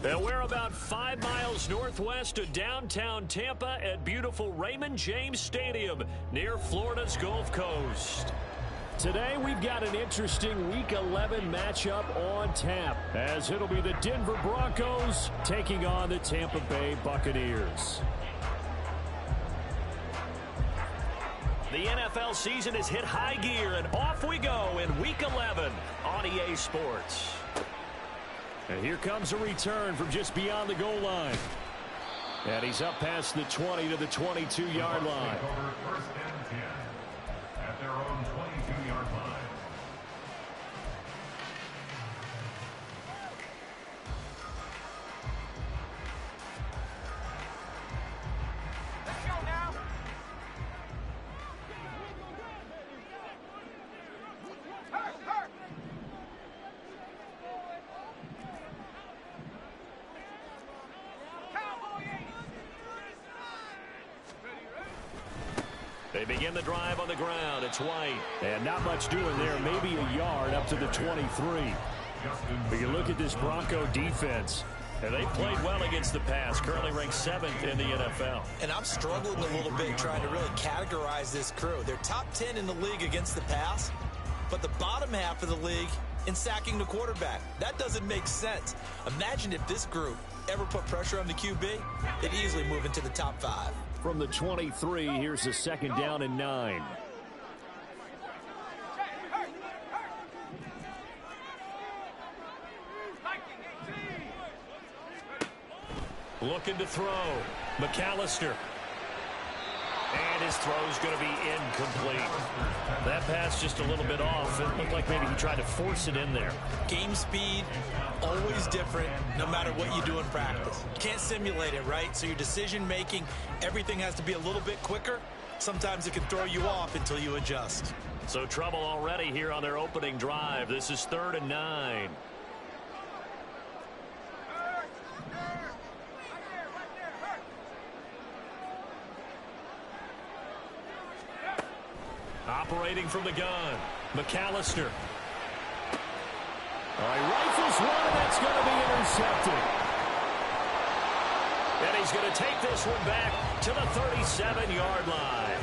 And we're about 5 miles northwest of downtown Tampa at beautiful Raymond James Stadium near Florida's Gulf Coast. Today we've got an interesting Week 11 matchup on tap, as it'll be the Denver Broncos taking on the Tampa Bay Buccaneers. The NFL season has hit high gear, and off we go in Week 11 on EA Sports. And here comes a return from just beyond the goal line. And he's up past the 20 to the 22-yard line. First and 10 at their own 22-yard line. Let's go now. They begin the drive on the ground. It's White. And not much doing there. Maybe a yard up to the 23. But you look at this Bronco defense, and they played well against the pass. Currently ranked 7th in the NFL. And I'm struggling a little bit trying to really categorize this crew. They're top 10 in the league against the pass, but the bottom half of the league in sacking the quarterback. That doesn't make sense. Imagine if this group ever put pressure on the QB, they'd easily move into the top 5. From the 23, here's the 2nd down and 9. Looking to throw. McAllister. And his throw's going to be incomplete. That pass just a little bit off. It looked like maybe he tried to force it in there. Game speed, always different, no matter what you do in practice. You can't simulate it, right? So your decision making, everything has to be a little bit quicker. Sometimes it can throw you off until you adjust. So trouble already here on their opening drive. This is 3rd and 9. Operating from the gun, McAllister. All right, rifles one, and that's going to be intercepted. And he's going to take this one back to the 37-yard line.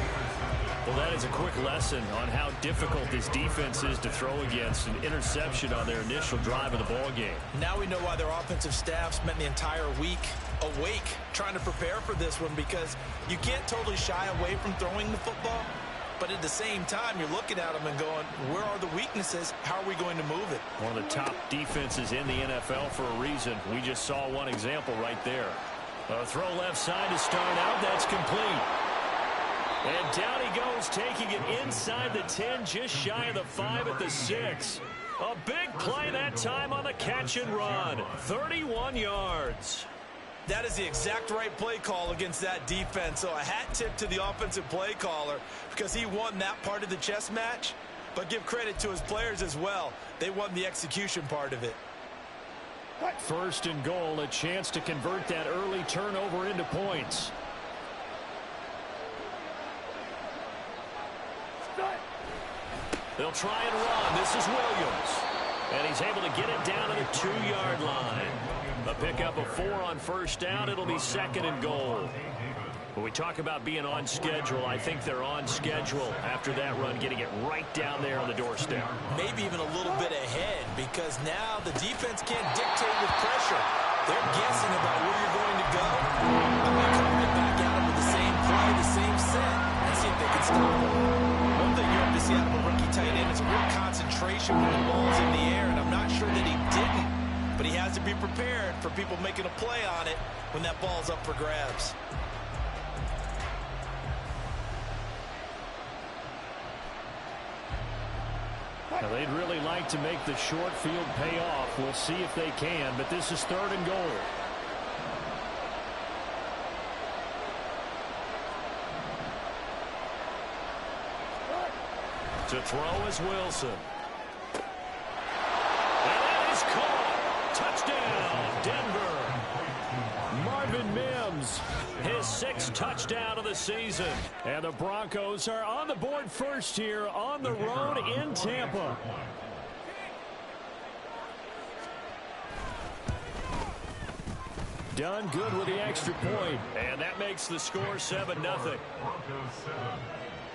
Well, that is a quick lesson on how difficult this defense is to throw against. An interception on their initial drive of the ballgame. Now we know why their offensive staff spent the entire week awake trying to prepare for this one, because you can't totally shy away from throwing the football. But at the same time, you're looking at them and going, where are the weaknesses? How are we going to move it? One of the top defenses in the NFL for a reason. We just saw one example right there. A throw left side to start out. That's complete. And down he goes, taking it inside the 10, just shy of the 5 at the 6. A big play that time on the catch and run. 31 yards. That is the exact right play call against that defense. So a hat tip to the offensive play caller, because he won that part of the chess match. But give credit to his players as well. They won the execution part of it. 1st and goal, a chance to convert that early turnover into points. They'll try and run. This is Williams. And he's able to get it down to the 2-yard line. A pickup of 4 on 1st down. It'll be 2nd and goal. When we talk about being on schedule, I think they're on schedule after that run, getting it right down there on the doorstep. Maybe even a little bit ahead, because now the defense can't dictate with pressure. They're guessing about where you're going to go. I might come right back at them with the same play, the same set, and see if they can stop them. One thing you have to see out of a rookie tight end is a real concentration when the ball's in the air, and I'm not sure that he didn't. But he has to be prepared for people making a play on it when that ball's up for grabs. Now, they'd really like to make the short field pay off. We'll see if they can, but this is 3rd and goal. To throw is Wilson. And that is caught. Touchdown, Denver. Marvin Mims, his 6th touchdown of the season. And the Broncos are on the board first here on the road in Tampa. done good with the extra point. And that makes the score 7-0. Broncos 7,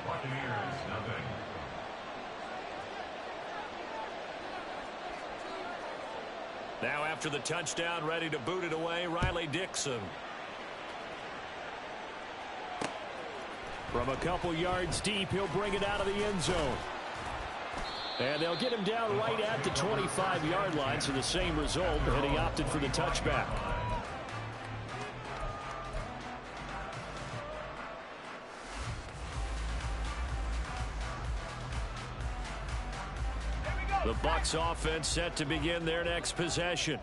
Buccaneers nothing. Now after the touchdown, ready to boot it away, Riley Dixon. From a couple yards deep, he'll bring it out of the end zone. And they'll get him down right at the 25-yard line, so the same result, and he opted for the touchback. The Bucs offense set to begin their next possession.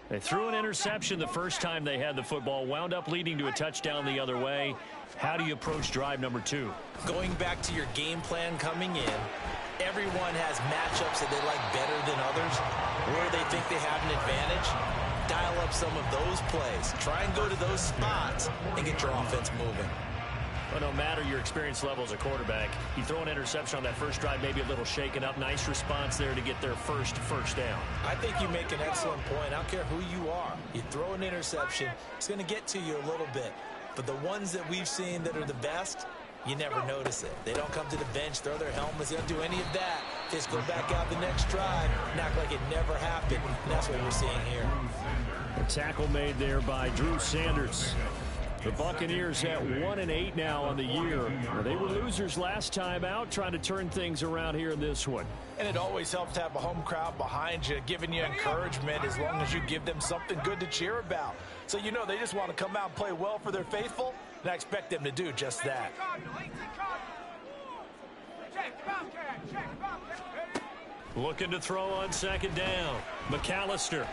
They threw an interception the first time they had the football, wound up leading to a touchdown the other way. How do you approach drive number 2? Going back to your game plan coming in, everyone has matchups that they like better than others, where they think they have an advantage. Dial up some of those plays. Try and go to those spots and get your offense moving. Well, no matter your experience level as a quarterback, you throw an interception on that first drive, maybe a little shaken up. Nice response there to get their first down. I think you make an excellent point. I don't care who you are. You throw an interception, it's going to get to you a little bit. But the ones that we've seen that are the best, you never notice it. They don't come to the bench, throw their helmets. They don't do any of that. They just go back out the next drive and act like it never happened. And that's what we're seeing here. A tackle made there by Drew Sanders. The Buccaneers at 1-8 now on the year. They were losers last time out, trying to turn things around here in this one. And it always helps to have a home crowd behind you, giving you encouragement as long as you give them something good to cheer about. So you know they just want to come out and play well for their faithful, and I expect them to do just that. Looking to throw on second down. McAllister.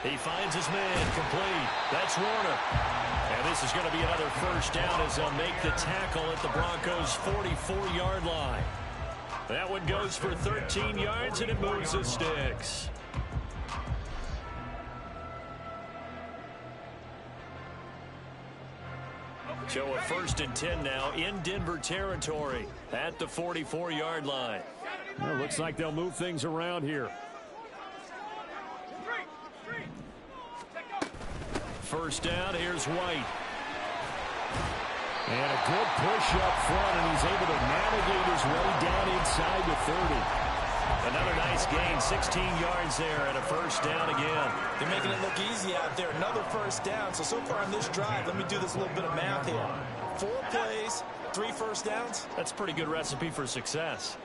He finds his man complete. That's Warner. And this is going to be another first down as they'll make the tackle at the Broncos' 44-yard line. That one goes for 13 yards, and it moves the sticks. So a 1st and 10 now in Denver territory at the 44-yard line. Well, looks like they'll move things around here. First down, here's White. And a good push up front, and he's able to navigate his way down inside the 30. Another nice gain, 16 yards there, and a first down again. They're making it look easy out there. Another first down. So far in this drive, let me do this little bit of math here. 4 plays, 3 first downs. That's a pretty good recipe for success.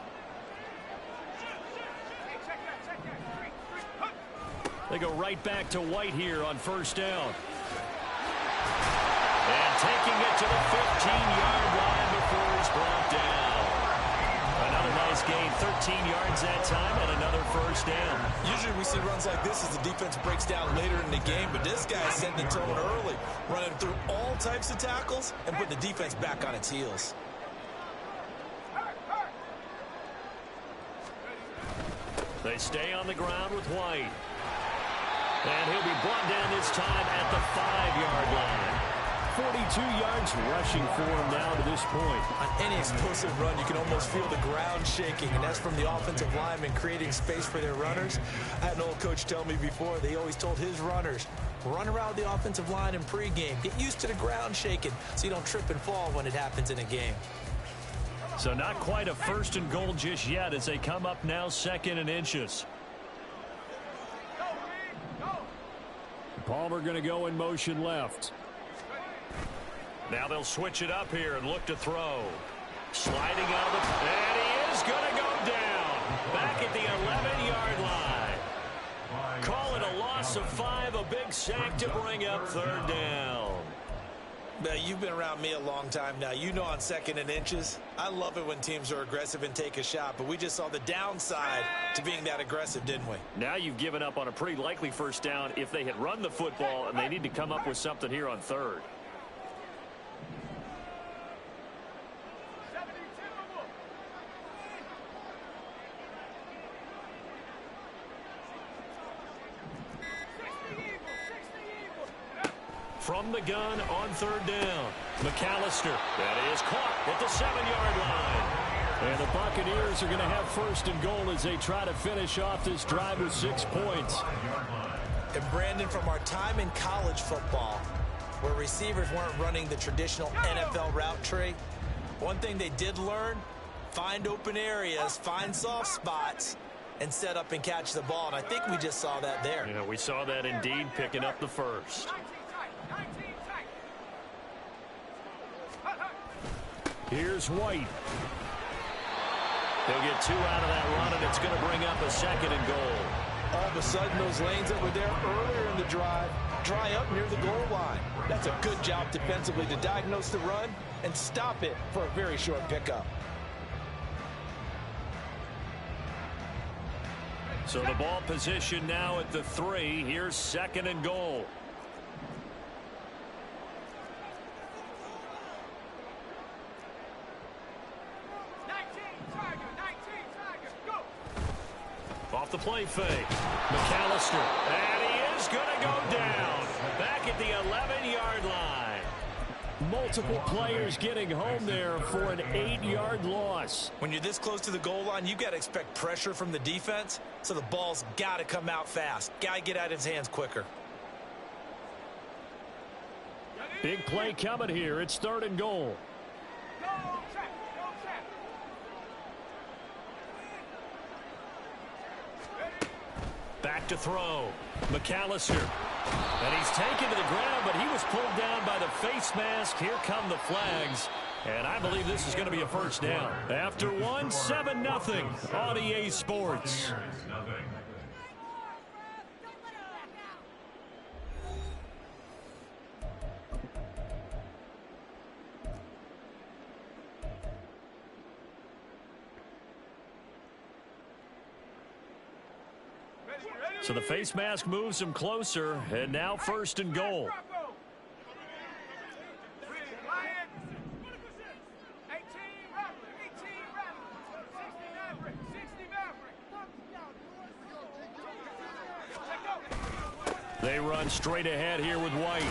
They go right back to White here on first down. And taking it to the 15-yard line before he's brought down. Another nice gain, 13 yards that time, and another first down. Usually we see runs like this as the defense breaks down later in the game, but this guy's setting the tone early, running through all types of tackles and putting the defense back on its heels. They stay on the ground with White. And he'll be brought down this time at the 5-yard line. 42 yards rushing for him now to this point. On any explosive run, you can almost feel the ground shaking, and that's from the offensive linemen creating space for their runners. I had an old coach tell me before, they always told his runners, run around the offensive line in pregame. Get used to the ground shaking so you don't trip and fall when it happens in a game. So not quite a 1st and goal just yet as they come up now 2nd and inches. Palmer going to go in motion left. Now they'll switch it up here and look to throw. Sliding out of the... And he is going to go down. Back at the 11-yard line. Call it a loss of 5. A big sack to bring up 3rd down. Now, you've been around me a long time now. You know on 2nd and inches, I love it when teams are aggressive and take a shot, but we just saw the downside to being that aggressive, didn't we? Now you've given up on a pretty likely first down if they had run the football, and they need to come up with something here on 3rd. From the gun on 3rd down. McAllister. That is caught at the 7-yard line. And the Buccaneers are going to have 1st and goal as they try to finish off this drive with 6 points. And Brandon, from our time in college football, where receivers weren't running the traditional NFL route tree, one thing they did learn, find open areas, find soft spots, and set up and catch the ball. And I think we just saw that there. Yeah, we saw that indeed, picking up the first. Here's White. He'll get 2 out of that run, and it's going to bring up a 2nd and goal. All of a sudden, those lanes that were there earlier in the drive dry up near the goal line. That's a good job defensively to diagnose the run and stop it for a very short pickup. So the ball position now at the 3. Here's 2nd and goal. Off the play fake. McAllister. And he is going to go down. Back at the 11-yard line. Multiple players getting home there for an 8-yard loss. When you're this close to the goal line, you got to expect pressure from the defense, so the ball's got to come out fast. Got to get out of his hands quicker. Big play coming here. It's 3rd and goal. Back to throw. McAllister. And he's taken to the ground, but he was pulled down by the face mask. Here come the flags. And I believe this is going to be a first down. After 1, 7-0 on EA Sports. So the face mask moves him closer, and now 1st and goal. They run straight ahead here with White.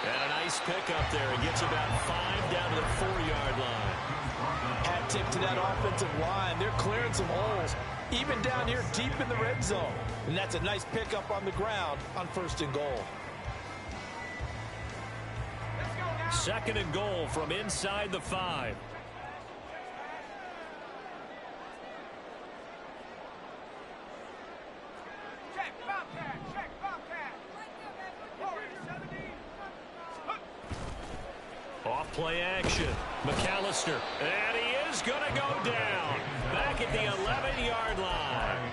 And a nice pickup there. He gets about 5 down to the 4-yard line. Hat tip to that offensive line. They're clearing some holes, even down here deep in the red zone. And that's a nice pickup on the ground on 1st and goal. 2nd and goal from inside the 5. Off play action. McAllister. And he is going to go down. Back at the 11-yard line.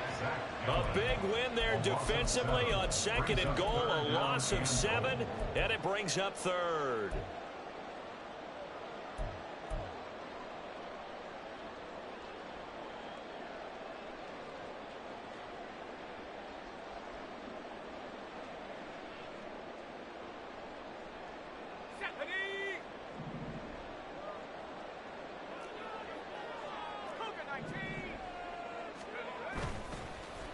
A big win there defensively on 2nd and goal. A loss of 7. And it brings up 3rd.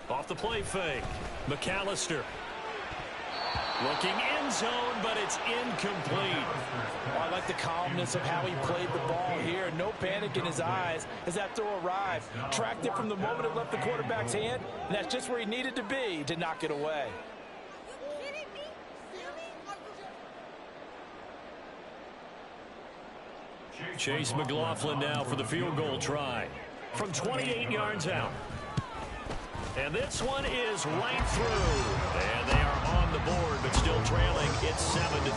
Off the play fake. McAllister. Looking end zone, but it's incomplete. Oh, I like the calmness of how he played the ball here. No panic in his eyes as that throw arrived. Tracked it from the moment it left the quarterback's hand, and that's just where he needed to be to knock it away. Chase McLaughlin now for the field goal try from 28 yards out. And this one is right through. And they are on the board, but still trailing. It's 7-3.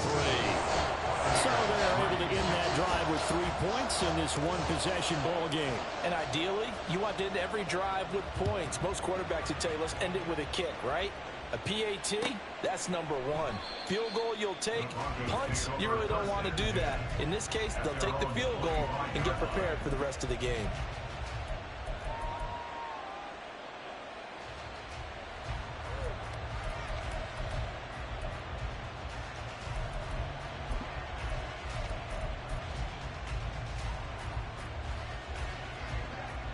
So they're able to end that drive with 3 points in this one-possession ball game. And ideally, you want to end every drive with points. Most quarterbacks would tell you, let's end it with a kick, right? A PAT, that's number 1. Field goal you'll take. Punts, you really don't want to do that. In this case, they'll take the field goal and get prepared for the rest of the game.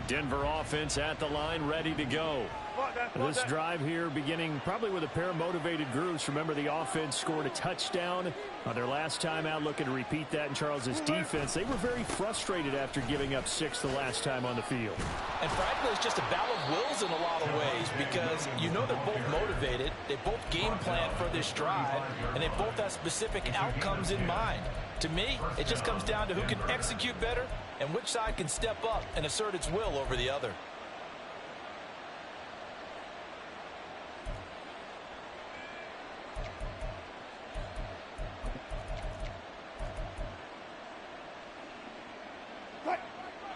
Denver offense at the line, ready to go. This drive here beginning probably with a pair of motivated groups. Remember, the offense scored a touchdown on their last time out, looking to repeat that in Charles's defense. They were very frustrated after giving up 6 the last time on the field. And frankly, it's just a battle of wills in a lot of ways because you know they're both motivated. They both game plan for this drive, and they both have specific outcomes in mind. To me, it just comes down to who can execute better and which side can step up and assert its will over the other.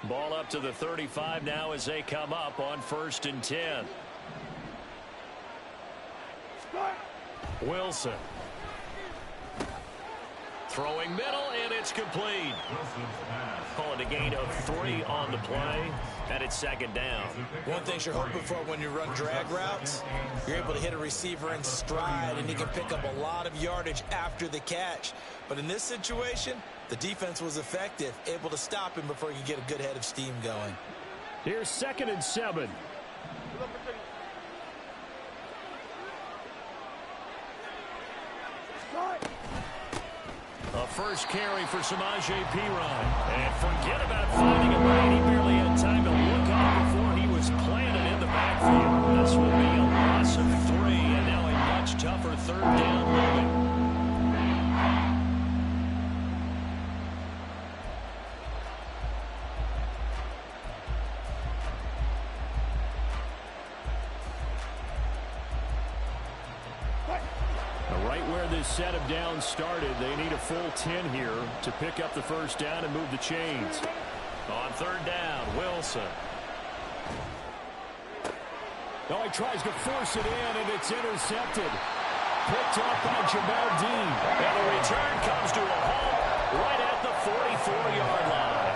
Ball up to the 35 now as they come up on 1st and 10. Wilson. Throwing middle, and it's complete. Call it a gain of 3 on the play, and it's 2nd down. One thing you're hoping for when you run drag routes, you're able to hit a receiver in stride, and you can pick up a lot of yardage after the catch. But in this situation, the defense was effective, able to stop him before you get a good head of steam going. Here's 2nd and 7. A first carry for Samaje Perine. And forget about finding a lane. He barely had time to look up before he was planted in the backfield. This will be a loss of 3, and now a much tougher 3rd down loading. This set of downs started. They need a full 10 here to pick up the 1st down and move the chains. On 3rd down, Wilson. Oh, he tries to force it in, and it's intercepted. Picked up by Jamel Dean. And the return comes to a halt right at the 44-yard line.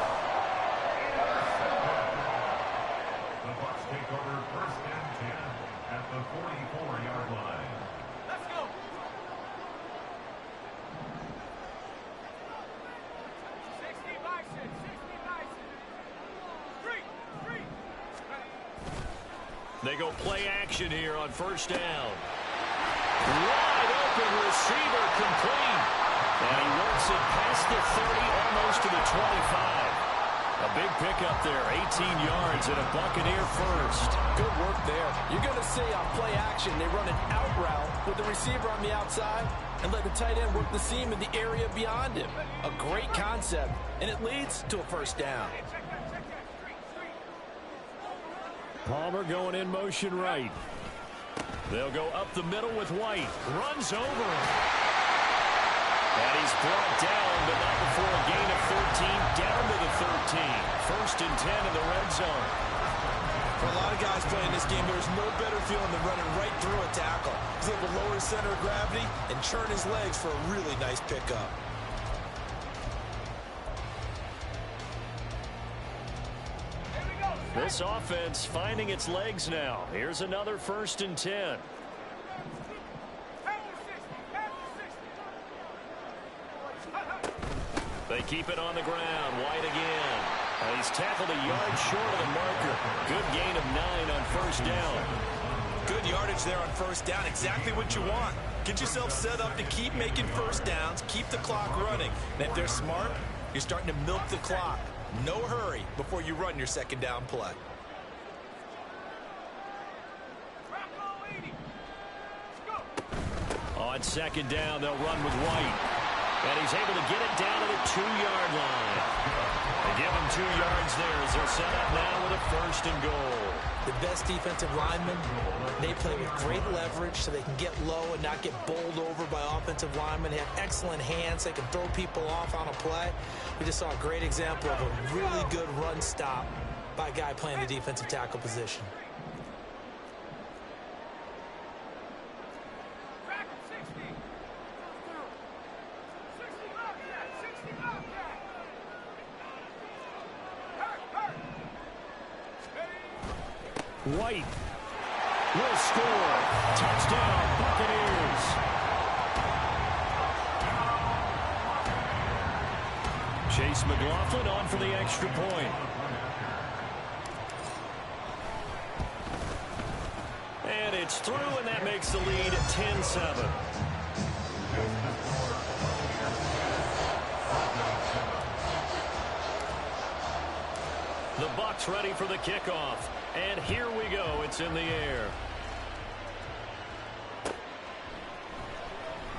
The Bucs take over 1st and 10 at the 44-yard line. Let's go. They go play action here on 1st down. Wide open receiver complete. And he works it past the 30, almost to the 25. A big pickup there, 18 yards and a Buccaneer first. Good work there. You're going to see on play action, they run an out route with the receiver on the outside and let the tight end work the seam in the area beyond him. A great concept, and it leads to a 1st down. Palmer going in motion right. They'll go up the middle with White. Runs over him. And he's brought down, but not before a gain of 13, down to the 13. 1st and 10 in the red zone. For a lot of guys playing this game, there's no better feeling than running right through a tackle. He's able to lower his center of gravity and churn his legs for a really nice pickup. This offense finding its legs now. Here's another 1st and 10. They keep it on the ground. White again. And he's tackled a yard short of the marker. Good gain of 9 on 1st down. Good yardage there on 1st down. Exactly what you want. Get yourself set up to keep making 1st downs. Keep the clock running. And if they're smart, you're starting to milk the clock. No hurry before you run your 2nd down play. On 2nd down, they'll run with White. And he's able to get it down to the 2-yard line. They give him 2 yards there as they're set up now with a 1st and goal. The best defensive linemen, they play with great leverage so they can get low and not get bowled over by offensive linemen. They have excellent hands. They can throw people off on a play. We just saw a great example of a really good run stop by a guy playing the defensive tackle position. White will score. Touchdown, Buccaneers. Chase McLaughlin on for the extra point. through, and that makes the lead 10-7. The Bucs ready for the kickoff. And here we go. It's in the air.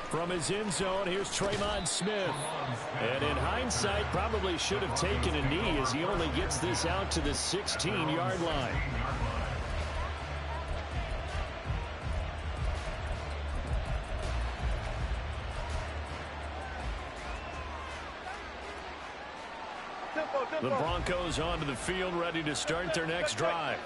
From his end zone, here's Tremont Smith. And in hindsight, probably should have taken a knee as he only gets this out to the 16-yard line. The Broncos onto the field, ready to start their next drive.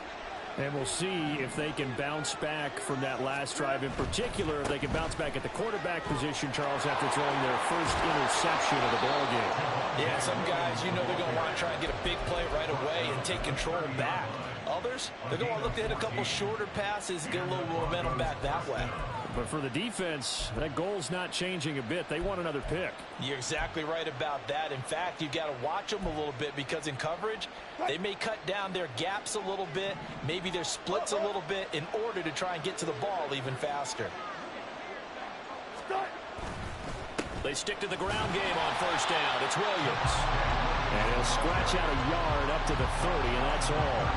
And we'll see if they can bounce back from that last drive. In particular, if they can bounce back at the quarterback position, Charles, after throwing their first interception of the ballgame. Yeah, some guys, you know they're going to want to try and get a big play right away and take control back. Others, they're going to look to hit a couple shorter passes, get a little momentum back that way. But for the defense, that goal's not changing a bit. They want another pick. You're exactly right about that. In fact, you've got to watch them a little bit because in coverage, they may cut down their gaps a little bit, maybe their splits a little bit in order to try and get to the ball even faster. They stick to the ground game on first down. It's Williams. And he'll scratch out a yard up to the 30, and that's all.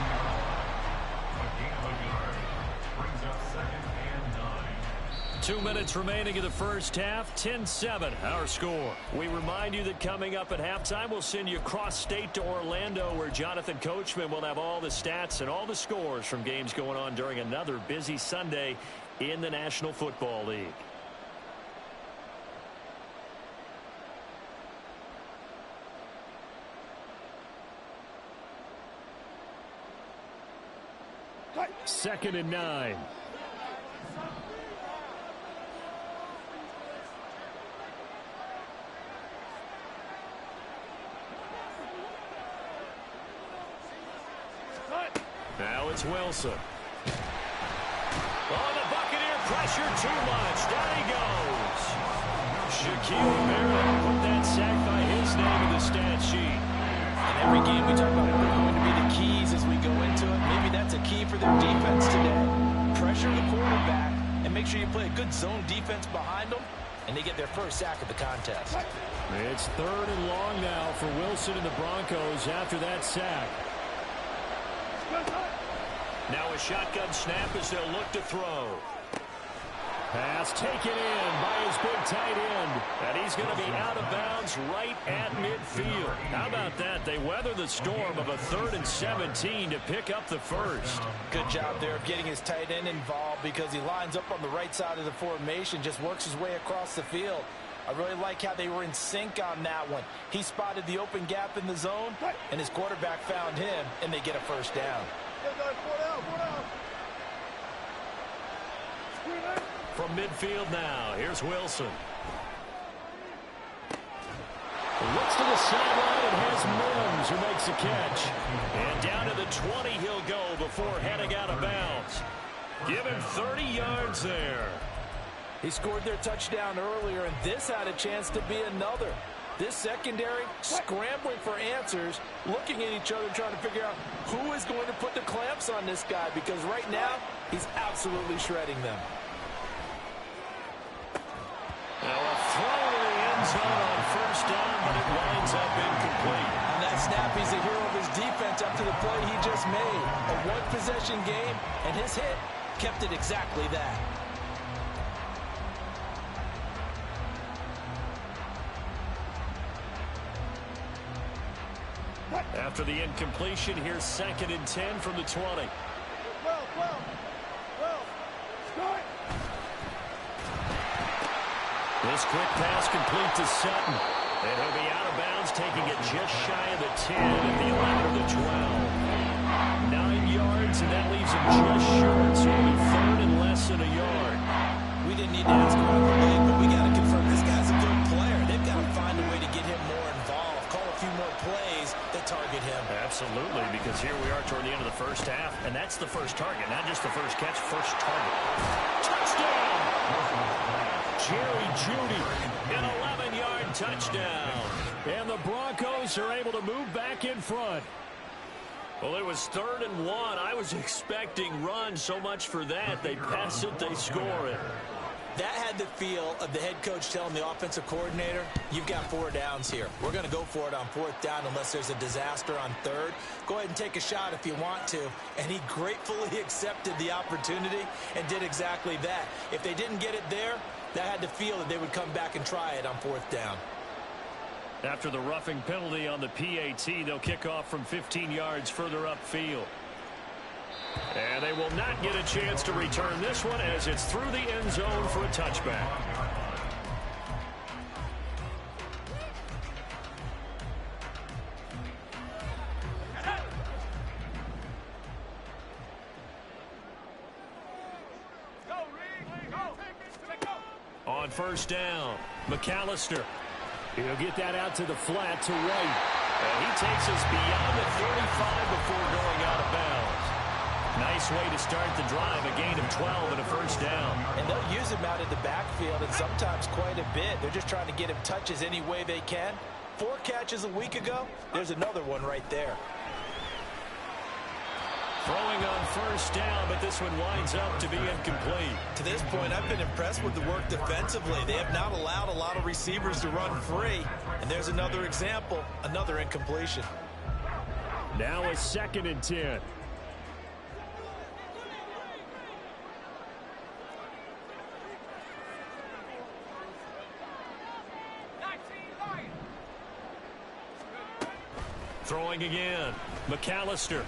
2 minutes remaining in the first half, 10-7, our score. We remind you that coming up at halftime, we'll send you across state to Orlando, where Jonathan Coachman will have all the stats and all the scores from games going on during another busy Sunday in the National Football League. Second and 9. Now it's Wilson. Oh, the Buccaneer pressure too much. Down he goes. Shaquille Barrett put that sack by his name in the stat sheet. In every game we talk about what are going to be the keys as we go into it. Maybe that's a key for their defense today. Pressure the quarterback and make sure you play a good zone defense behind them, and they get their first sack of the contest. It's 3rd and long now for Wilson and the Broncos after that sack. Now a shotgun snap as they'll look to throw. Pass taken in by his big tight end. And he's going to be out of bounds right at midfield. How about that? They weather the storm of a 3rd and 17 to pick up the first. Good job there of getting his tight end involved because he lines up on the right side of the formation, just works his way across the field. I really like how they were in sync on that one. He spotted the open gap in the zone, and his quarterback found him, and they get a first down. From midfield now, here's Wilson. Looks to the sideline and has Mims who makes a catch. And down to the 20 he'll go before heading out of bounds. Give him 30 yards there. He scored their touchdown earlier, and this had a chance to be another. This secondary scrambling for answers, looking at each other, trying to figure out who is going to put the clamps on this guy, because right now, he's absolutely shredding them. Now a throw in the end zone on first down, but it winds up incomplete. On that snap, he's the hero of his defense after the play he just made. A one-possession game, and his hit kept it exactly that. After the incompletion, here's 2nd and 10 from the 20. This quick pass complete to Sutton. And he'll be out of bounds, taking it just shy of the 10 at the 11 of the 12. 9 yards, and that leaves him just short, so he'll be 3rd and less than a yard. We didn't need to ask around the league, but we got to confirm this guy's a good player. They've got to find a way to get him more involved, call a few more plays that target him. Absolutely, because here we are toward the end of the first half, and that's the first target, not just the first catch, first target. Touchdown! Jerry Jeudy, an 11-yard touchdown. And the Broncos are able to move back in front. Well, it was 3rd and 1. I was expecting runs. So much for that. They pass it, they score it. That had the feel of the head coach telling the offensive coordinator, you've got 4 downs here. We're going to go for it on 4th down unless there's a disaster on 3rd. Go ahead and take a shot if you want to. And he gratefully accepted the opportunity and did exactly that. If they didn't get it there, that had the feel that they would come back and try it on 4th down. After the roughing penalty on the PAT, they'll kick off from 15 yards further upfield. And they will not get a chance to return this one as it's through the end zone for a touchback. On 1st down, McAllister. He'll get that out to the flat to White. And he takes us beyond the 35 before going out of bounds. Nice way to start the drive, a gain of 12 and a 1st down. And they'll use him out in the backfield, and sometimes quite a bit. They're just trying to get him touches any way they can. 4 catches a week ago, there's another one right there. Throwing on 1st down, but this one winds up to be incomplete. To this point, I've been impressed with the work defensively. They have not allowed a lot of receivers to run free. And there's another example, another incompletion. Now a 2nd and 10. Throwing again, McAllister.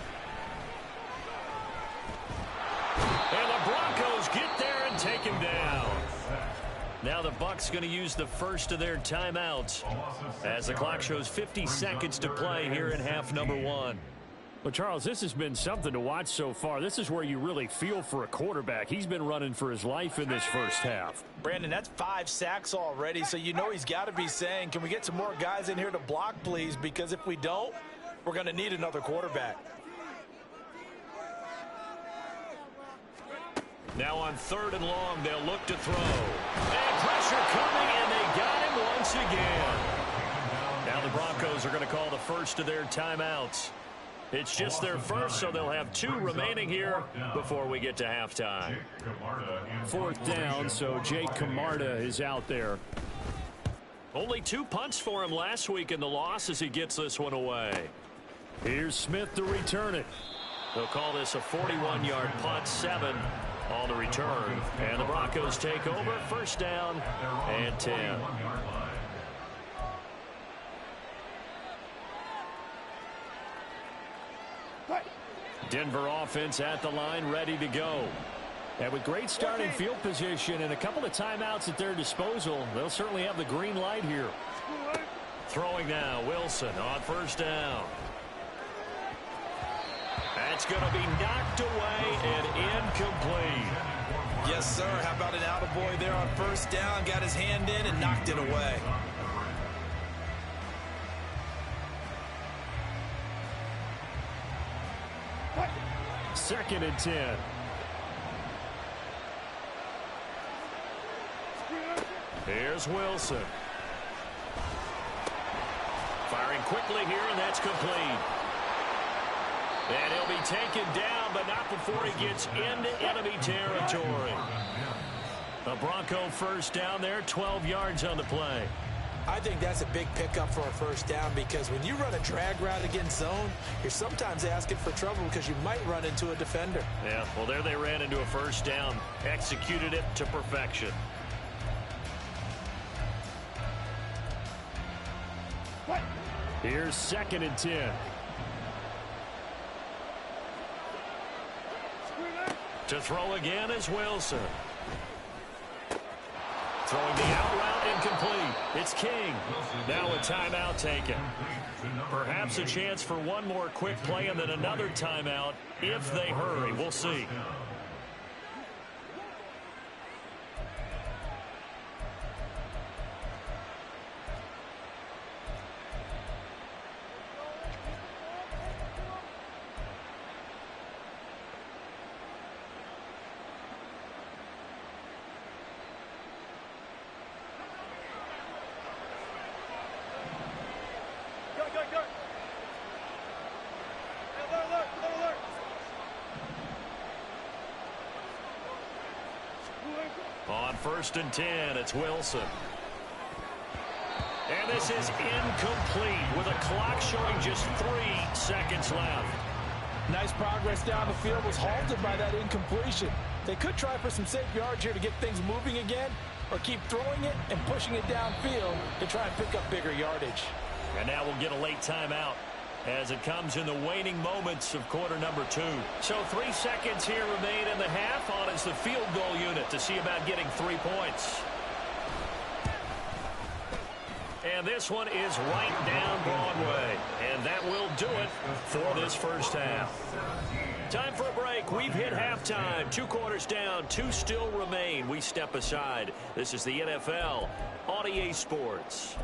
And the Broncos get there and take him down. Now the Bucs going to use the first of their timeouts as the clock shows 50 seconds to play here in half number 1. Well, Charles, this has been something to watch so far. This is where you really feel for a quarterback. He's been running for his life in this first half. Brandon, that's 5 sacks already, so you know he's got to be saying, can we get some more guys in here to block, please? Because if we don't, we're going to need another quarterback. Now on 3rd and long, they'll look to throw. And pressure coming, and they got him once again. Now the Broncos are going to call the first of their timeouts. It's just their first, so they'll have 2 remaining here before we get to halftime. 4th down, so Jake Camarda is out there. Only 2 punts for him last week in the loss as he gets this one away. Here's Smith to return it. They'll call this a 41-yard punt, 7 on the return. And the Broncos take over, 1st down and 10. Denver offense at the line, ready to go. And with great starting field position and a couple of timeouts at their disposal, they'll certainly have the green light here. Throwing now, Wilson on 1st down. That's going to be knocked away and incomplete. Yes, sir. How about an attaboy there on 1st down? Got his hand in and knocked it away. Second and 10. Here's Wilson. Firing quickly here, and that's complete. And he'll be taken down, but not before he gets into enemy territory. A Bronco 1st down there, 12 yards on the play. I think that's a big pickup for a 1st down because when you run a drag route against zone, you're sometimes asking for trouble because you might run into a defender. Yeah, well, there they ran into a 1st down, executed it to perfection. Here's 2nd and 10. To throw again is Wilson. Throwing the out route, incomplete. It's King. Now a timeout taken. Perhaps a chance for one more quick play and then another timeout if they hurry. We'll see. first and 10. It's Wilson. And this is incomplete with a clock showing just 3 seconds left. Nice progress down the field was halted by that incompletion. They could try for some safe yards here to get things moving again, or keep throwing it and pushing it downfield to try and pick up bigger yardage. And now we'll get a late timeout as it comes in the waning moments of quarter number 2. So 3 seconds here remain in the half. On is the field goal unit to see about getting 3 points. And this one is right down Broadway. And that will do it for this first half. Time for a break. We've hit halftime. 2 quarters down. 2 still remain. We step aside. This is the NFL on EA Sports.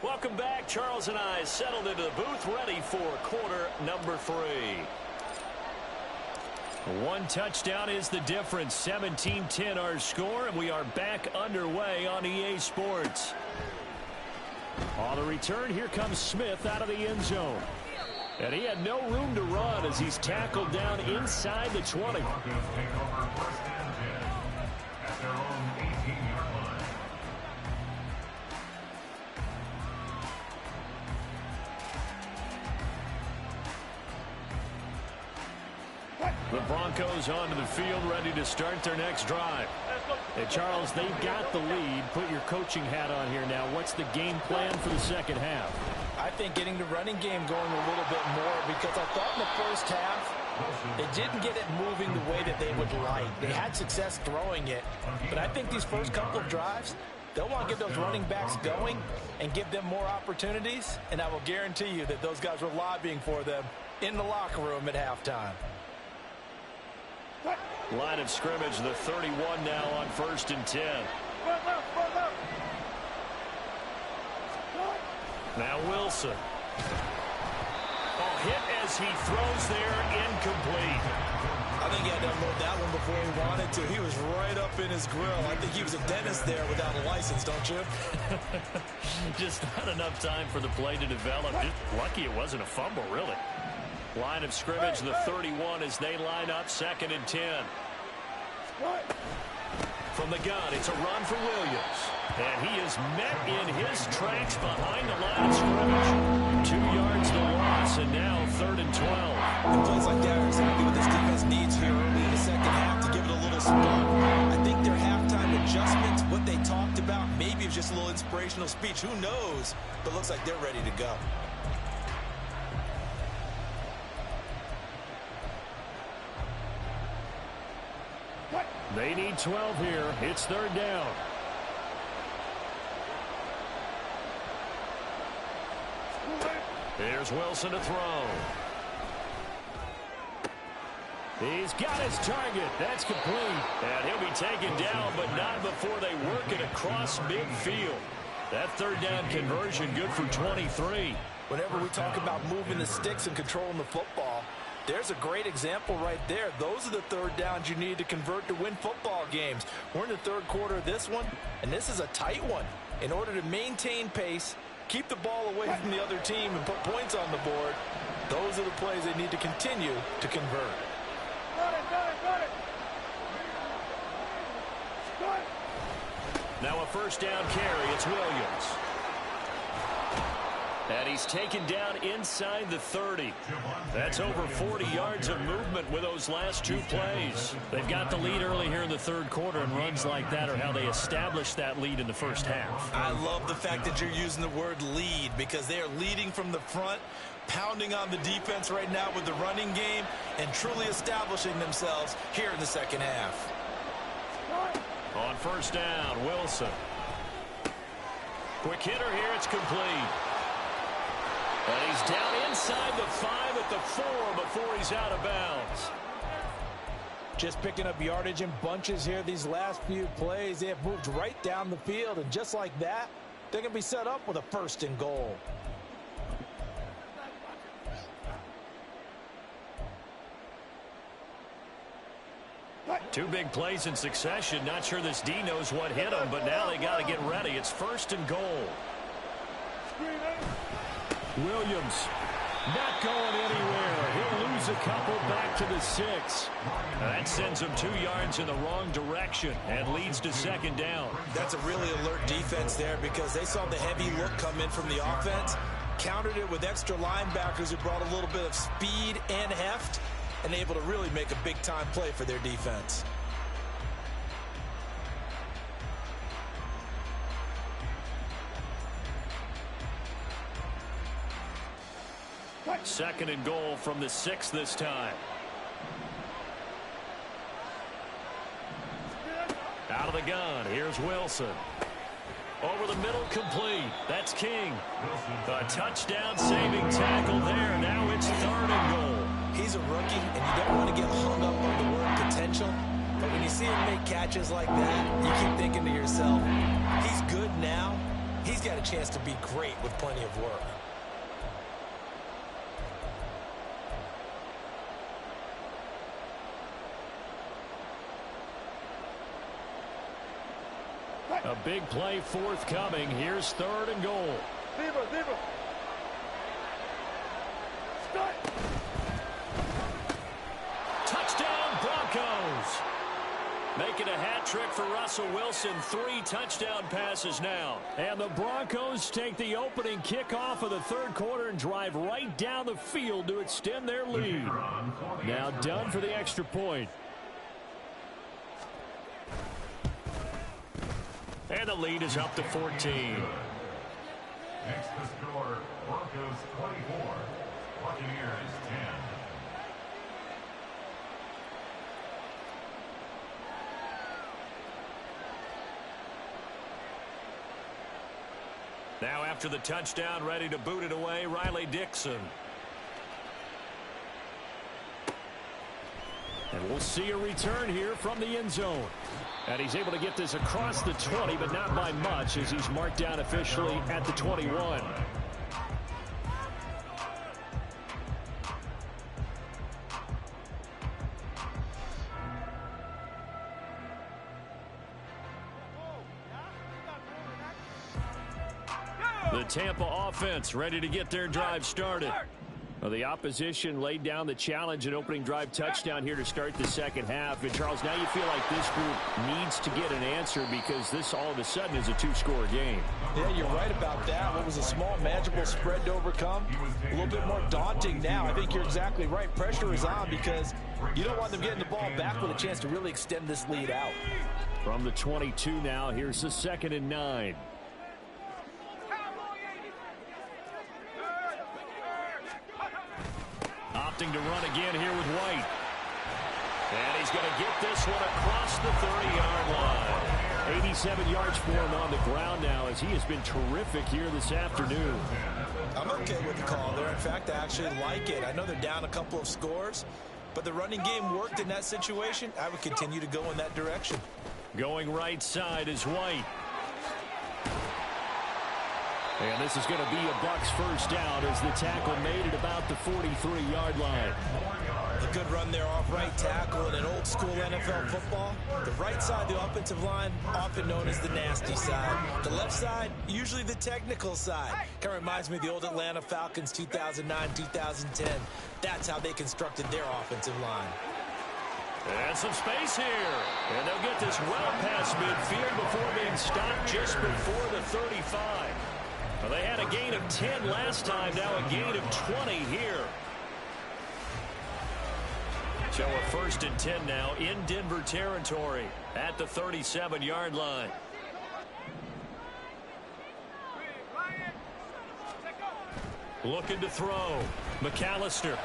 Welcome back. Charles and I settled into the booth, ready for quarter number 3. 1 touchdown is the difference. 17-10 our score, and we are back underway on EA Sports. On the return, here comes Smith out of the end zone. And he had no room to run as he's tackled down inside the 20. The Broncos onto the field, ready to start their next drive. Hey, Charles, they've got the lead. Put your coaching hat on here now. What's the game plan for the second half? I think getting the running game going a little bit more, because I thought in the first half they didn't get it moving the way that they would like. They had success throwing it, but I think these first couple of drives, they'll want to get those running backs going and give them more opportunities, and I will guarantee you that those guys were lobbying for them in the locker room at halftime. Line of scrimmage, the 31 now on first and 10. Now Wilson. Oh, hit as he throws there, incomplete. I think he had to unload that one before he wanted to. He was right up in his grill. I think he was a dentist there without a license, don't you? Just not enough time for the play to develop. Just lucky it wasn't a fumble, really. Line of scrimmage, the 31 as they line up, second and 10. From the gun, it's a run for Williams. And he is met in his tracks behind the line of scrimmage. 2 yards the loss, and now third and 12. And plays like that are exactly what this defense needs here early in the second half to give it a little spark. I think their halftime adjustments, what they talked about, maybe it was just a little inspirational speech. Who knows? But looks like they're ready to go. They need 12 here. It's third down. Here's Wilson to throw. He's got his target. That's complete. And he'll be taken down, but not before they work it across midfield. That third down conversion good for 23. Whenever we talk about moving the sticks and controlling the football, there's a great example right there. Those are the third downs you need to convert to win football games. We're in the third quarter of this one, and this is a tight one. In order to maintain pace, keep the ball away from the other team, and put points on the board, those are the plays they need to continue to convert. Now a first down carry. It's Williams. And he's taken down inside the 30. That's over 40 yards of movement with those last 2 plays. They've got the lead early here in the third quarter, and runs like that are how they establish that lead in the first half. I love the fact that you're using the word lead, because they are leading from the front, pounding on the defense right now with the running game, and truly establishing themselves here in the second half. On first down, Wilson. Quick hitter here. It's complete. And he's down inside the 5 at the 4 before he's out of bounds. Just picking up yardage in bunches here these last few plays. They have moved right down the field, and just like that, they're going to be set up with a first and goal. Two big plays in succession. Not sure this D knows what hit him, but now they got to get ready. It's first and goal. Williams not going anywhere. He'll lose moves a couple back to the 6. That sends them 2 yards in the wrong direction and leads to second down. That's a really alert defense there because they saw the heavy look come in from the offense, countered it with extra linebackers who brought a little bit of speed and heft, and able to really make a big-time play for their defense. Second and goal from the 6 this time. Out of the gun, here's Wilson. Over the middle, complete. That's King. A touchdown-saving tackle there. Now it's 3rd and goal. He's a rookie, and you don't want to get hung up on the word potential. But when you see him make catches like that, you keep thinking to yourself, he's good now. He's got a chance to be great with plenty of work. A big play forthcoming. Here's 3rd and goal. Touchdown, Broncos. Making a hat trick for Russell Wilson. 3 touchdown passes now. And the Broncos take the opening kickoff of the 3rd quarter and drive right down the field to extend their lead. Now done for the extra point. And the lead is up to 14. Next to score, Broncos 24, Buccaneers 10. Now after the touchdown, ready to boot it away, Riley Dixon. And we'll see a return here from the end zone. And he's able to get this across the 20, but not by much, as he's marked down officially at the 21. The Tampa offense ready to get their drive started. Well, the opposition laid down the challenge and opening drive touchdown here to start the second half. And, Charles, now you feel like this group needs to get an answer because this all of a sudden is a 2-score game. Yeah, you're right about that. What was a small, manageable spread to overcome, a little bit more daunting now. I think you're exactly right. Pressure is on because you don't want them getting the ball back with a chance to really extend this lead out. From the 22 now, here's the 2nd and 9. Opting to run again here with White. And he's going to get this one across the 30-yard line. 87 yards for him on the ground now as he has been terrific here this afternoon. I'm okay with the call there. In fact, I actually like it. I know they're down a couple of scores, but the running game worked in that situation. I would continue to go in that direction. Going right side is White. And this is going to be a Bucs first down as the tackle made at about the 43-yard line. A good run there off right tackle in an old-school NFL football. The right side of the offensive line, often known as the nasty side. The left side, usually the technical side. Kind of reminds me of the old Atlanta Falcons 2009-2010. That's how they constructed their offensive line. And some space here. And they'll get this well past midfield before being stopped just before the 35. Well, they had a gain of 10 last time, now a gain of 20 here. So a 1st and 10 now in Denver territory at the 37-yard line. Looking to throw. McAllister.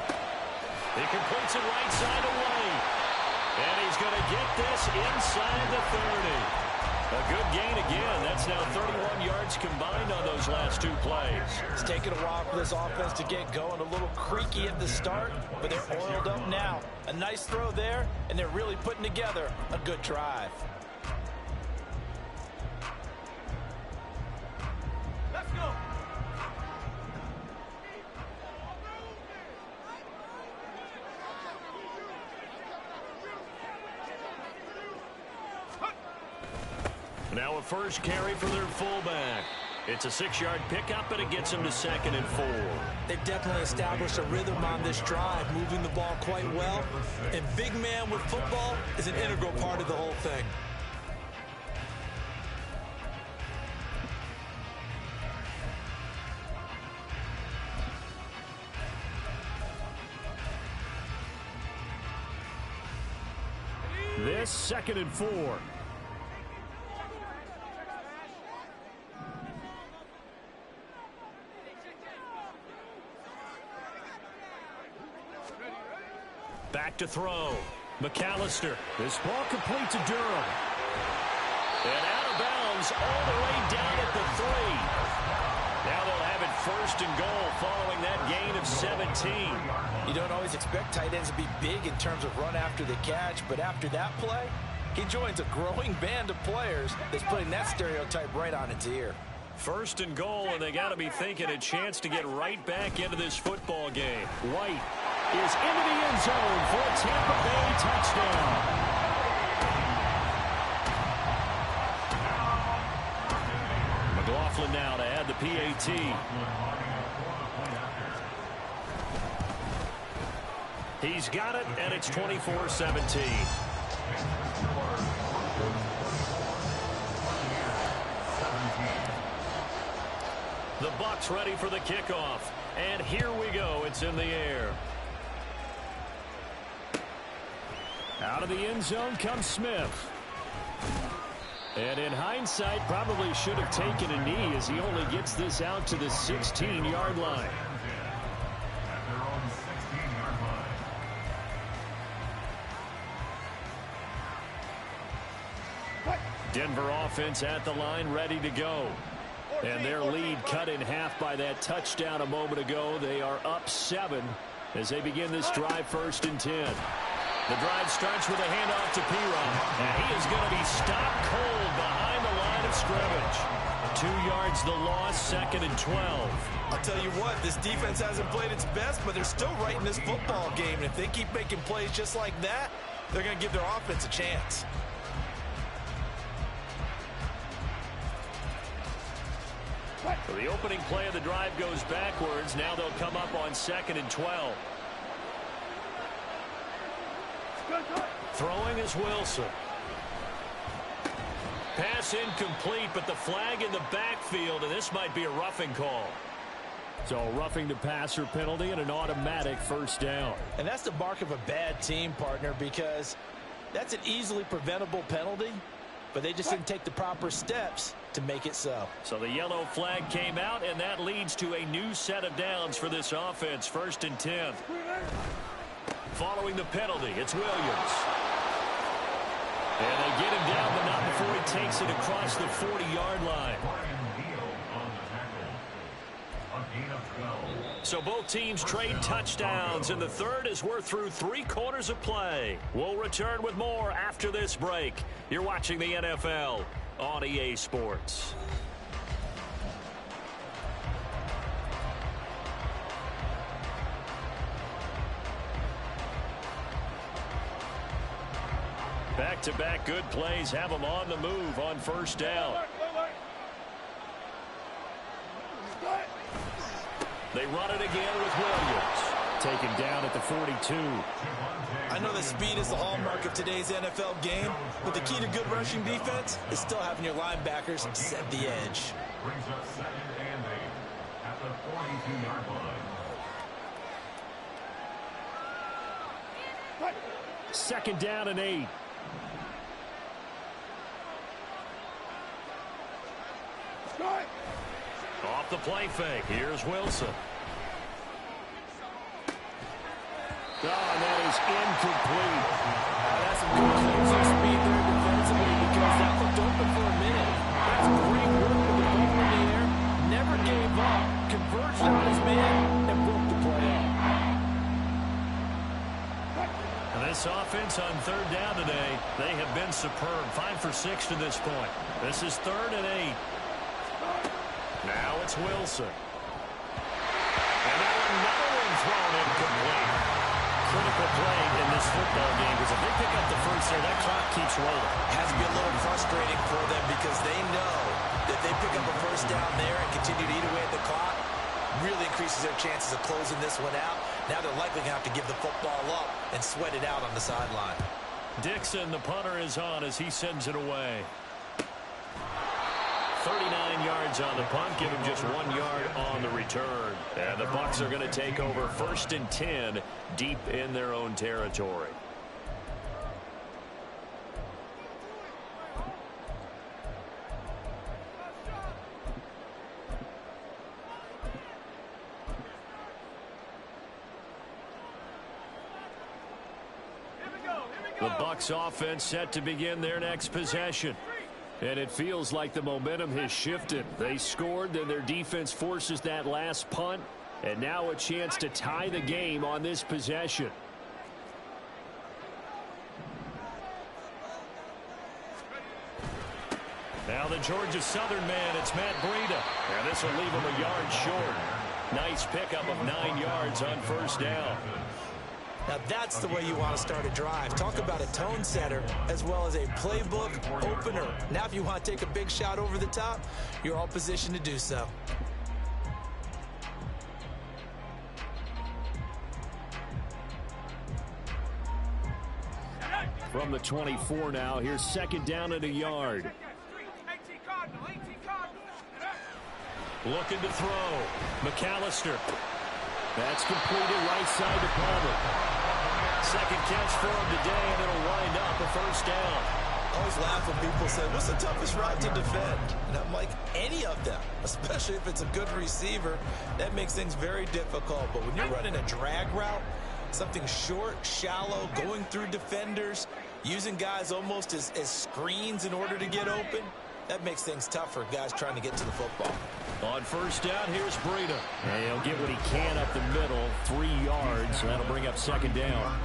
He completes it right side away. And he's going to get this inside the 30. A good gain again. That's now 31 yards combined on those last 2 plays. It's taken a while for this offense to get going. A little creaky at the start, but they're oiled up now. A nice throw there, and they're really putting together a good drive. Let's go. Now a first carry for their fullback. It's a 6-yard pickup, but it gets them to 2nd and 4. They've definitely established a rhythm on this drive, moving the ball quite well. And big man with football is an integral part of the whole thing. This 2nd and 4. Back to throw. McAllister. This ball complete to Durham. And out of bounds all the way down at the 3. Now they'll have it 1st and goal following that gain of 17. You don't always expect tight ends to be big in terms of run after the catch, but after that play, he joins a growing band of players that's putting that stereotype right on its ear. 1st and goal, and they got to be thinking a chance to get right back into this football game. White is into the end zone for a Tampa Bay touchdown. McLaughlin now to add the PAT. He's got it, and it's 24-17. The Bucs ready for the kickoff. And here we go. It's in the air. Out of the end zone comes Smith. And in hindsight, probably should have taken a knee as he only gets this out to the 16-yard line. Denver offense at the line, ready to go. And their lead cut in half by that touchdown a moment ago. They are up 7 as they begin this drive 1st and 10. The drive starts with a handoff to Piron. And he is going to be stopped cold behind the line of scrimmage. 2 yards the loss, 2nd and 12. I'll tell you what, this defense hasn't played its best, but they're still right in this football game. And if they keep making plays just like that, they're going to give their offense a chance. So the opening play of the drive goes backwards. Now they'll come up on 2nd and 12. Throwing is Wilson. Pass incomplete, but the flag in the backfield, and this might be a roughing call. So roughing the passer penalty and an automatic 1st down. And that's the mark of a bad team, partner, because that's an easily preventable penalty, but they just didn't take the proper steps to make it so. So the yellow flag came out, and that leads to a new set of downs for this offense. 1st and 10. Following the penalty, it's Williams. And they get him down, but not before he takes it across the 40-yard line. So both teams trade touchdowns, and the third as we're through 3 quarters of play. We'll return with more after this break. You're watching the NFL on EA Sports. Back-to-back good plays have them on the move on 1st down. They run it again with Williams. Taken down at the 42. I know that speed is the hallmark of today's NFL game, but the key to good rushing defense is still having your linebackers set the edge. Brings up 2nd and 8 at the 42-yard line. 2nd down and 8. Off the play fake. Here's Wilson. Oh, and that is incomplete. That's some good closing speed there defensively because that looked open for a minute. That's great work with the ball in the air. Never gave up. Converged on his man and broke the play up. This offense on 3rd down today, they have been superb. 5 for 6 to this point. This is 3rd and 8. Now it's Wilson. And now another one thrown incomplete. Critical play in this football game because if they pick up the first there, that clock keeps rolling. It has to be a little frustrating for them because they know If they pick up a first down there and continue to eat away at the clock, really increases their chances of closing this one out. Now they're likely going to have to give the football up and sweat it out on the sideline. Dixon, the punter, is on as he sends it away. 39 yards on the punt, give him just 1 yard on the return. And the Bucs are going to take over 1st and 10 deep in their own territory. The Bucs offense set to begin their next possession. And it feels like the momentum has shifted. They scored, then their defense forces that last punt. And now a chance to tie the game on this possession. Now the Georgia Southern man, it's Matt Breida. And this will leave him a yard short. Nice pickup of 9 yards on first down. Now that's the way you want to start a drive. Talk about a tone setter as well as a playbook opener. Now if you want to take a big shot over the top, you're all positioned to do so. From the 24 now, here's 2nd down and a yard. Looking to throw. McAllister. That's completed right side to Palmer. 2nd catch for him today, and it'll wind up a first down. I always laugh when people say, what's the toughest route to defend? And I'm like, any of them, especially if it's a good receiver. That makes things very difficult. But when you're running a drag route, something short, shallow, going through defenders, using guys almost as screens in order to get open, that makes things tough for guys trying to get to the football. On first down, here's Breida. And he'll get what he can up the middle, 3 yards. So that'll bring up 2nd down.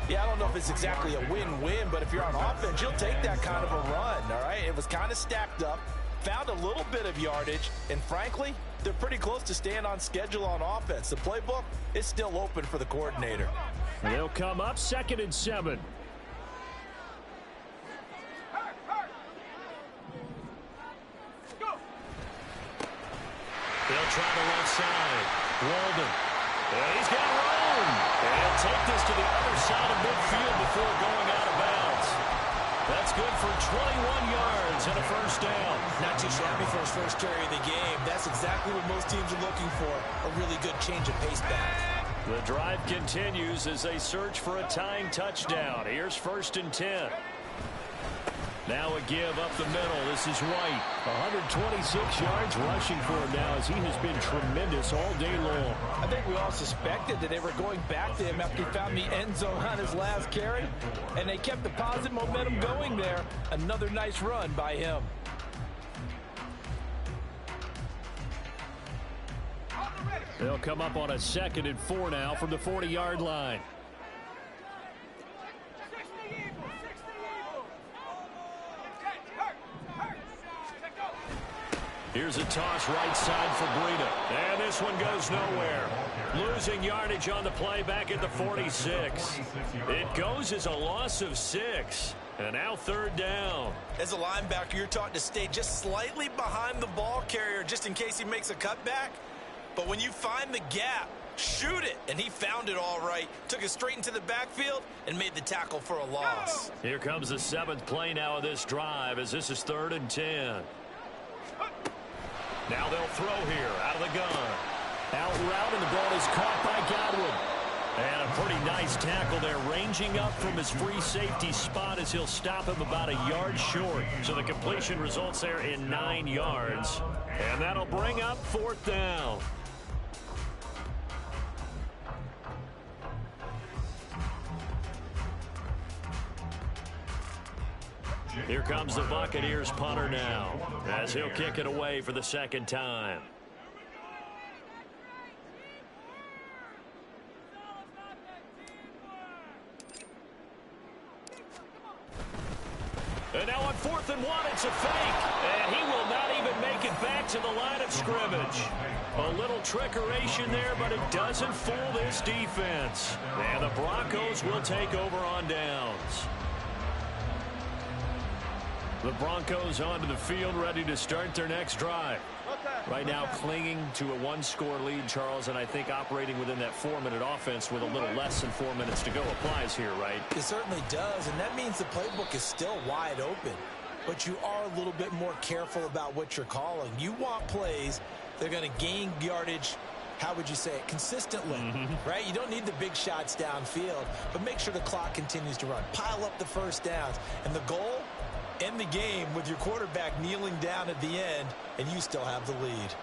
Yeah, I don't know if it's exactly a win-win, but if you're on offense, you'll take that kind of a run, all right? It was kind of stacked up, found a little bit of yardage, and frankly, they're pretty close to staying on schedule on offense. The playbook is still open for the coordinator. And they'll come up 2nd and 7. They'll try the left side. Walden. And he's got room. And he'll take this to the other side of midfield before going out of bounds. That's good for 21 yards and a first down. Not too shabby for his first carry of the game. That's exactly what most teams are looking for, a really good change of pace back. The drive continues as they search for a tying touchdown. Here's 1st and 10. Now a give up the middle. This is White. 126 yards rushing for him now as he has been tremendous all day long. I think we all suspected that they were going back to him after he found the end zone on his last carry, and they kept the positive momentum going there. Another nice run by him. They'll come up on a 2nd and 4 now from the 40-yard line. Here's a toss right side for Breida. And this one goes nowhere. Losing yardage on the play back at the 46. It goes as a loss of 6. And now 3rd down. As a linebacker, you're taught to stay just slightly behind the ball carrier just in case he makes a cutback. But when you find the gap, shoot it. And he found it all right. Took it straight into the backfield and made the tackle for a loss. Here comes the 7th play now of this drive as this is 3rd and 10. Now they'll throw here out of the gun. Out route, and the ball is caught by Godwin. And a pretty nice tackle there, ranging up from his free safety spot as he'll stop him about a yard short. So the completion results there in 9 yards. And that'll bring up 4th down. Here comes the Buccaneers punter now as he'll kick it away for the 2nd time. And now on 4th and 1, it's a fake. And he will not even make it back to the line of scrimmage. A little trickeration there, but it doesn't fool this defense. And the Broncos will take over on downs. The Broncos onto the field, ready to start their next drive. Right now clinging to a one-score lead, Charles, and I think operating within that 4-minute offense with a little less than 4 minutes to go applies here, right? It certainly does, and that means the playbook is still wide open. But you are a little bit more careful about what you're calling. You want plays that are going to gain yardage, how would you say it, consistently, right? You don't need the big shots downfield, but make sure the clock continues to run. Pile up the first downs, and the goal, end the game with your quarterback kneeling down at the end, and you still have the lead.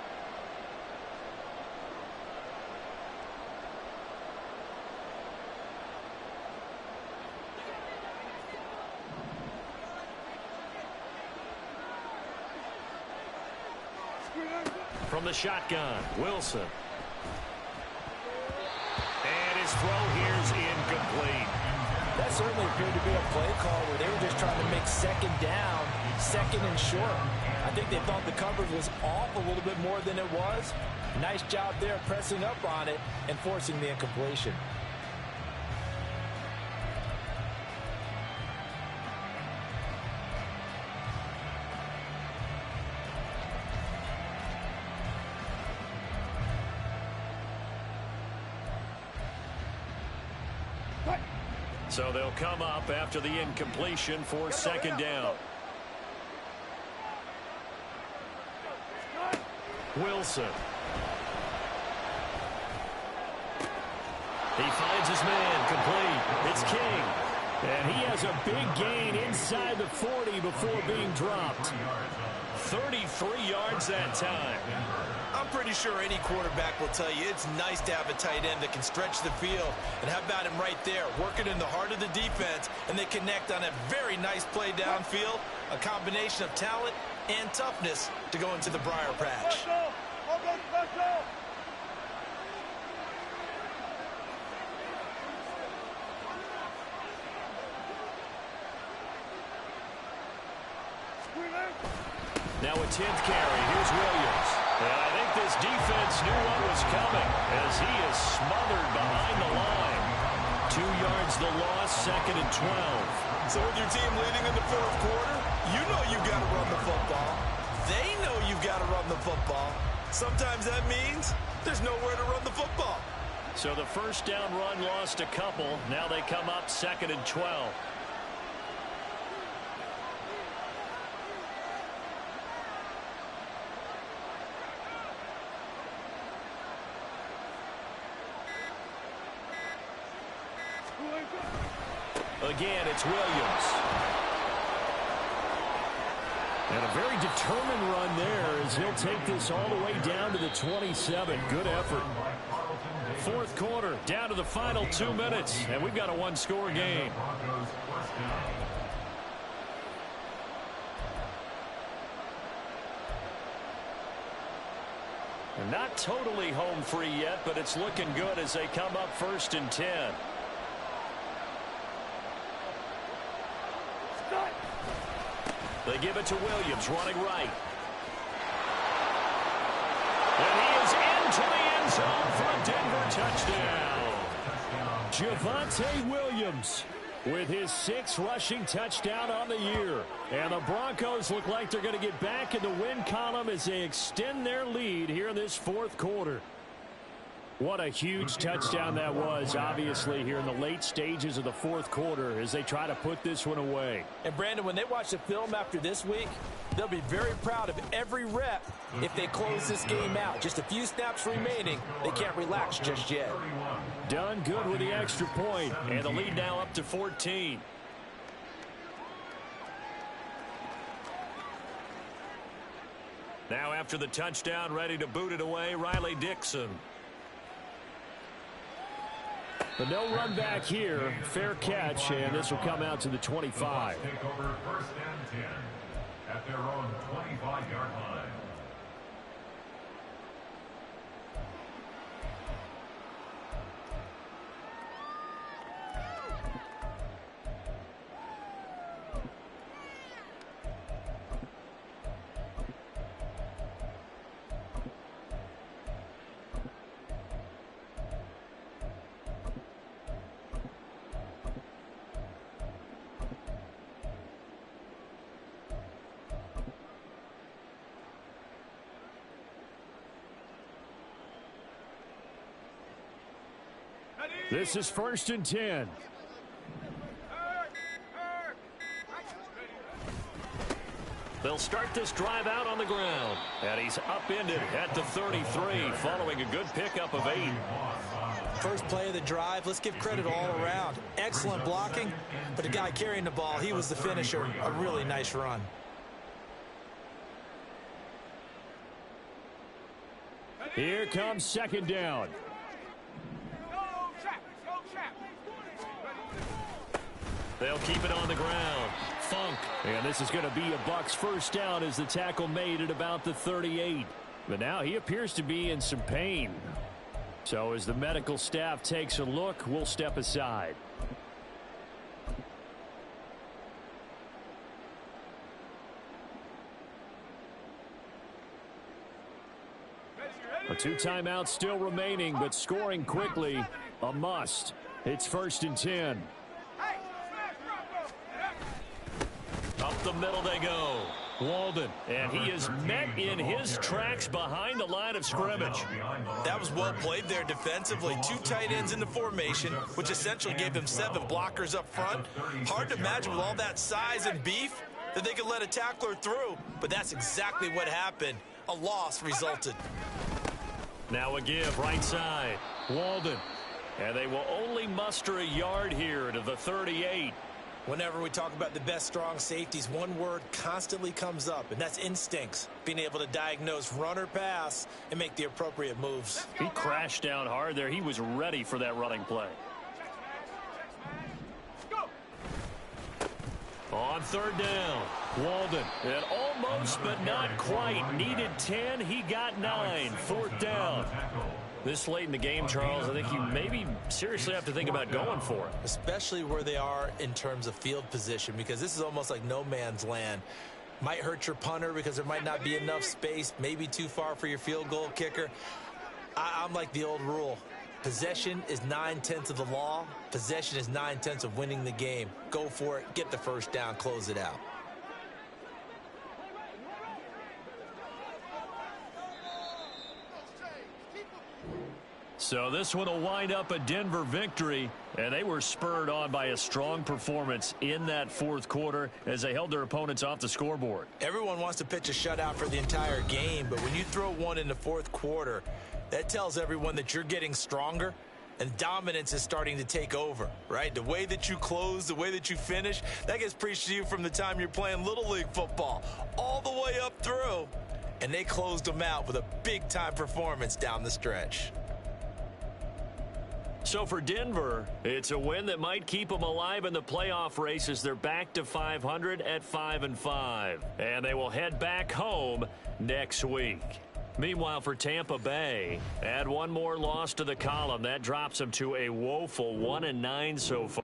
From the shotgun, Wilson. And his throw here is incomplete. That certainly appeared to be a play call where they were just trying to make second down, second and short. I think they thought the coverage was off a little bit more than it was. Nice job there pressing up on it and forcing the incompletion. So they'll come up after the incompletion for second down. Wilson. He finds his man complete. It's King. And he has a big gain inside the 40 before being dropped. 33 yards that time. I'm pretty sure any quarterback will tell you it's nice to have a tight end that can stretch the field. And how about him right there, working in the heart of the defense, and they connect on a very nice play downfield, a combination of talent and toughness to go into the briar patch. Now a 10th carry. Here's Williams. And I think this defense knew what was coming as he is smothered behind the line. 2 yards the loss, second and 12. So with your team leading in the fourth quarter, you know you've got to run the football. They know you've got to run the football. Sometimes that means there's nowhere to run the football. So the first down run lost a couple. Now they come up second and 12. Again, it's Williams. And a very determined run there as he'll take this all the way down to the 27. Good effort. Fourth quarter, down to the final 2 minutes, and we've got a one-score game. And not totally home free yet, but it's looking good as they come up first and 10. They give it to Williams, running right. And he is into the end zone for a Denver touchdown. Javonte Williams with his 6th rushing touchdown on the year. And the Broncos look like they're going to get back in the win column as they extend their lead here in this fourth quarter. What a huge touchdown that was, obviously, here in the late stages of the fourth quarter as they try to put this one away. And, Brandon, when they watch the film after this week, they'll be very proud of every rep if they close this game out. Just a few snaps remaining. They can't relax just yet. Done good with the extra point, and the lead now up to 14. Now after the touchdown, ready to boot it away, Riley Dixon. But no run back here. Fair catch, and this will come out to the 25. Take over first and 10 at their own 25-yard line. This is 1st and 10. They'll start this drive out on the ground. And he's upended at the 33 following a good pickup of 8. First play of the drive, let's give credit all around. Excellent blocking, but the guy carrying the ball, he was the finisher. A really nice run. Here comes 2nd down. They'll keep it on the ground. Funk. And this is going to be a Bucs first down as the tackle made at about the 38. But now he appears to be in some pain. So as the medical staff takes a look, we'll step aside. A 2 timeouts still remaining, but scoring quickly, a must. It's 1st and 10. Up the middle they go. Walden, and he is met in his tracks behind the line of scrimmage. That was well played there defensively. 2 tight ends in the formation, which essentially gave them 7 blockers up front. Hard to imagine with all that size and beef that they could let a tackler through, but that's exactly what happened. A loss resulted. Now a give right side. Walden, and they will only muster a yard here to the 38. Whenever we talk about the best strong safeties, one word constantly comes up, and that's instincts. Being able to diagnose run or pass and make the appropriate moves. He crashed down hard there. He was ready for that running play. On 3rd down, Walden. And almost but not quite. Needed 10. He got 9. 4th down. This late in the game, Charles, I think you maybe seriously have to think about going for it. Especially where they are in terms of field position, because this is almost like no man's land. Might hurt your punter because there might not be enough space, maybe too far for your field goal kicker. I'm like the old rule. Possession is 9/10 of the law. Possession is 9/10 of winning the game. Go for it, get the first down, close it out. So this one will wind up a Denver victory, and they were spurred on by a strong performance in that 4th quarter as they held their opponents off the scoreboard. Everyone wants to pitch a shutout for the entire game, but when you throw one in the 4th quarter, that tells everyone that you're getting stronger and dominance is starting to take over, right? The way that you close, the way that you finish, that gets preached to you from the time you're playing Little League football all the way up through, and they closed them out with a big-time performance down the stretch. So for Denver, it's a win that might keep them alive in the playoff race as they're back to 500 at 5-5. And they will head back home next week. Meanwhile, for Tampa Bay, add one more loss to the column. That drops them to a woeful 1-9 so far.